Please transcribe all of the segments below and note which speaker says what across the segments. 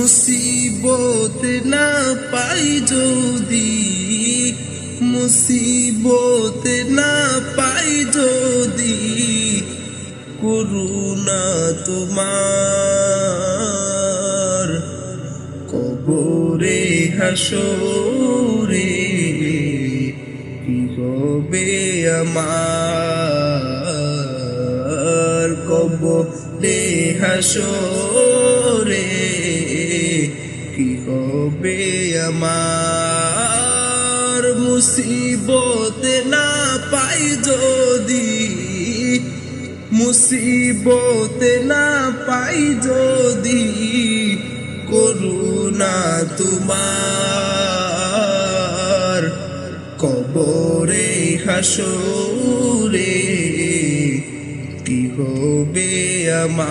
Speaker 1: মুসিবত না পাই যদি, মুসিবত না পাই যদি, করুণা তোমার কবরে হাসরে কি হবে আমার, কবরে হাসরে কি হবে আমার। মুসিবত না পাই যদি, মুসিবত না পাই যদি, করুণা তোমার কবরে হাসরে কি হবে আমার,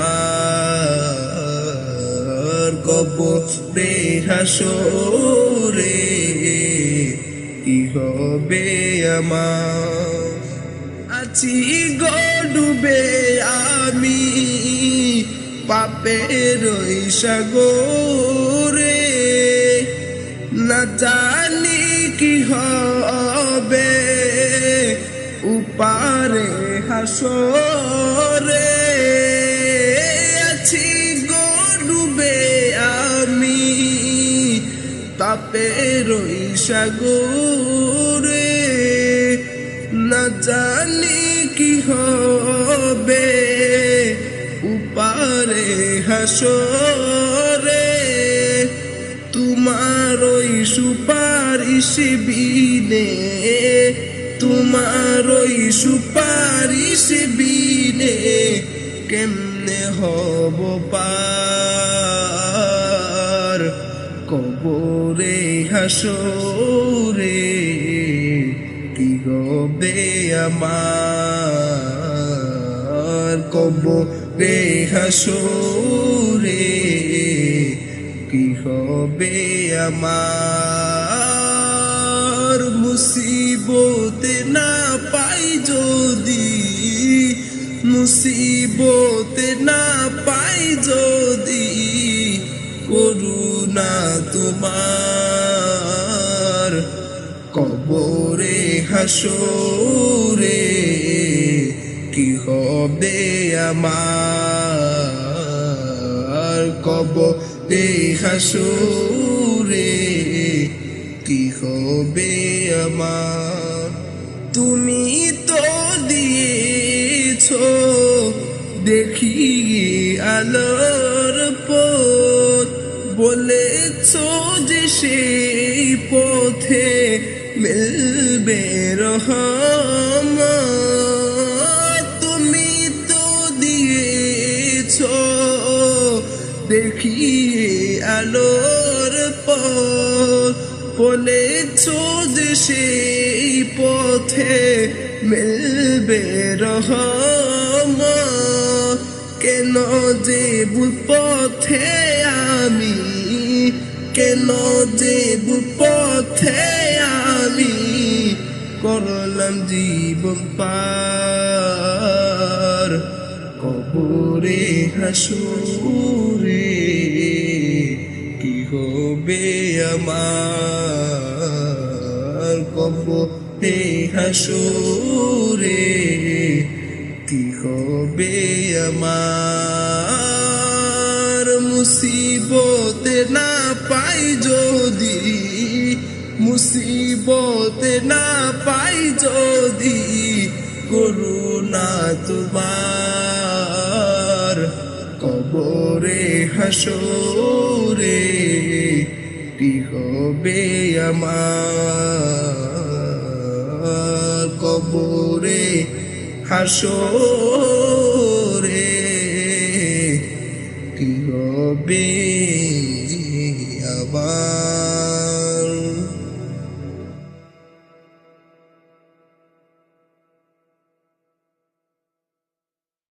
Speaker 1: কবরে হাসরে কি হবে আমার। আছি গো ডুবে আমি পাপের সাগরে, না জানি কি হবে উপারে হাসরে। আছি গো ডুবে আমি পাপের সাগরে, না জানি কি হবে উপারে হাসরে। তোমার ওই সুপারিশ বিনে, তোমার ওই সুপারিশ বিনে কেমনে হব পার, কবরে হাসরে কি হবে আমার, কবরে হাসরে কি হবে আমার। মুসিবত না পাই যদি, মুসিবত না পাই যদি, করুণা তোমার কবরে হাসরে কি হবে আমার, কবরে হাসরে কি হবে আমার। তুমি তো দিয়েছো দেখি আলোর পথ, বলেছো যে সেই পথে মিলবে রহমত। তুমি তো দিয়েছো দেখি আলোর পথ, বলেছো যে সেই পথে মিলবে রহমত। কেন যে ভুল পথে আমি, কেন যে ভুল পথে আমি করলাম জীবন পার, কবরে হাসরে কি হবে আমার, কবরে হাসরে কি হবে আমার। মুসিবত না পাই যদি, মুসিবত না পাই যদি, করুণা তোমার কবরে হাসরে কি হবে আমার, কবরে হাসরে